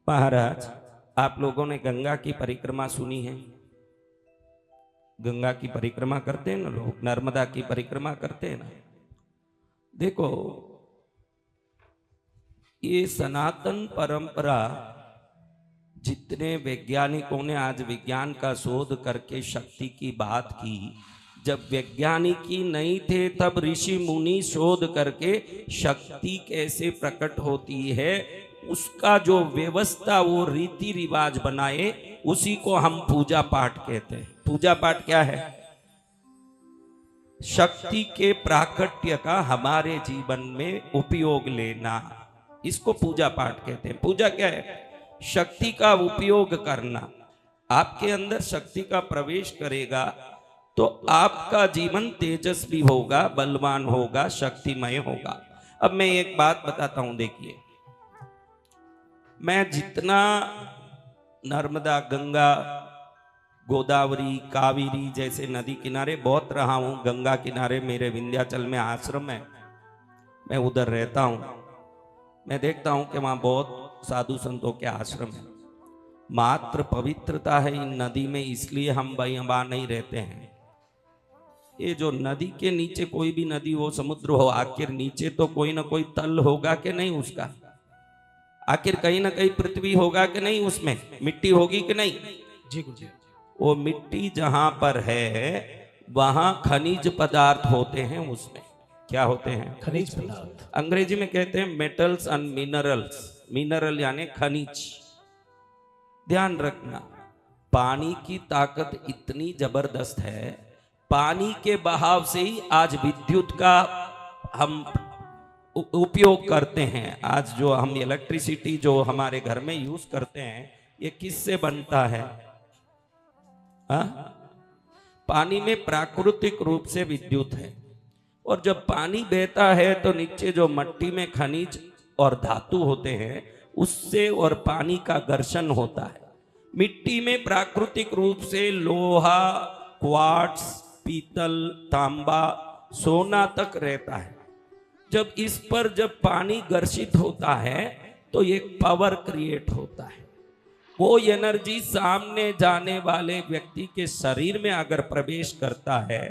महाराज, आप लोगों ने गंगा की परिक्रमा सुनी है? गंगा की परिक्रमा करते हैं ना लोग, नर्मदा की परिक्रमा करते हैं ना। देखो, ये सनातन परंपरा, जितने वैज्ञानिकों ने आज विज्ञान का शोध करके शक्ति की बात की, जब वैज्ञानिक ही नहीं थे तब ऋषि मुनि शोध करके शक्ति कैसे प्रकट होती है उसका जो व्यवस्था, वो रीति रिवाज बनाए, उसी को हम पूजा पाठ कहते हैं। पूजा पाठ क्या है? शक्ति के प्राकट्य का हमारे जीवन में उपयोग लेना, इसको पूजा पाठ कहते हैं। पूजा क्या है? शक्ति का उपयोग करना। आपके अंदर शक्ति का प्रवेश करेगा तो आपका जीवन तेजस्वी होगा, बलवान होगा, शक्तिमय होगा। अब मैं एक बात बताता हूं, देखिए, मैं जितना नर्मदा, गंगा, गोदावरी, कावेरी जैसे नदी किनारे बहुत रहा हूं, गंगा किनारे मेरे विंध्याचल में आश्रम है, मैं उधर रहता हूं, मैं देखता हूं कि वहां बहुत साधु संतों के आश्रम है। मात्र पवित्रता है इन नदी में, इसलिए हम वहां नहीं रहते हैं। ये जो नदी के नीचे कोई भी नदी हो, समुद्र हो, आखिर नीचे तो कोई ना कोई तल होगा कि नहीं उसका? आखिर कहीं ना कहीं पृथ्वी होगा कि नहीं, उसमें मिट्टी होगी कि नहीं? जी गुरुजी। वो मिट्टी जहां पर है वहां खनिज पदार्थ होते हैं। उसमें क्या होते हैं? खनिज पदार्थ। अंग्रेजी में कहते हैं मेटल्स एंड मिनरल्स। मिनरल यानी खनिज। ध्यान रखना, पानी की ताकत इतनी जबरदस्त है, पानी के बहाव से ही आज विद्युत का हम उपयोग करते हैं। आज जो हम इलेक्ट्रिसिटी जो हमारे घर में यूज करते हैं, ये किससे बनता है? पानी में प्राकृतिक रूप से विद्युत है। और जब पानी बहता है तो नीचे जो मट्टी में खनिज और धातु होते हैं, उससे और पानी का घर्षण होता है। मिट्टी में प्राकृतिक रूप से लोहा, क्वार्ट्ज, पीतल, तांबा, सोना तक रहता है। जब इस पर जब पानी घर्षित होता है तो एक पावर क्रिएट होता है। वो एनर्जी सामने जाने वाले व्यक्ति के शरीर में अगर प्रवेश करता है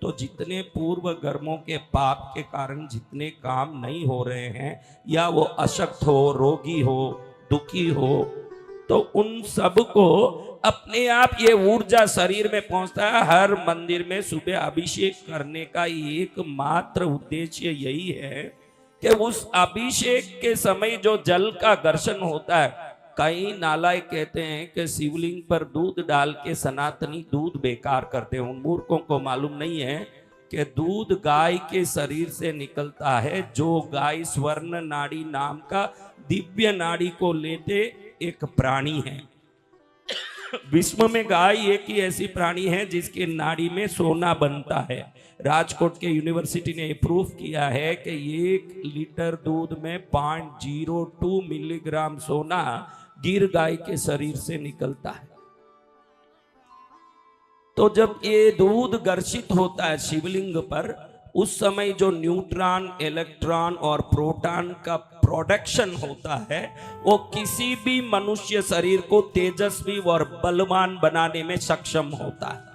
तो जितने पूर्व कर्मों के पाप के कारण जितने काम नहीं हो रहे हैं, या वो अशक्त हो, रोगी हो, दुखी हो, तो उन सब को अपने आप ये ऊर्जा शरीर में पहुंचता है। हर मंदिर में सुबह अभिषेक करने का एकमात्र उद्देश्य यही है कि उस अभिषेक के समय जो जल का घर्षण होता है, कई नालायक कहते हैं कि शिवलिंग पर दूध डाल के सनातनी दूध बेकार करते हैं। उन मूर्खों को मालूम नहीं है कि दूध गाय के शरीर से निकलता है, जो गाय स्वर्ण नाड़ी नाम का दिव्य नाड़ी को लेते एक प्राणी है। विश्व में गाय एक ही ऐसी प्राणी है जिसकी नाड़ी में सोना बनता है। राजकोट के यूनिवर्सिटी ने प्रूफ किया है कि 1 लीटर दूध में 0.02 मिलीग्राम सोना गिर गाय के शरीर से निकलता है। तो जब ये दूध घर्षित होता है शिवलिंग पर, उस समय जो न्यूट्रॉन, इलेक्ट्रॉन और प्रोटॉन का प्रोडक्शन होता है, वो किसी भी मनुष्य शरीर को तेजस्वी और बलवान बनाने में सक्षम होता है।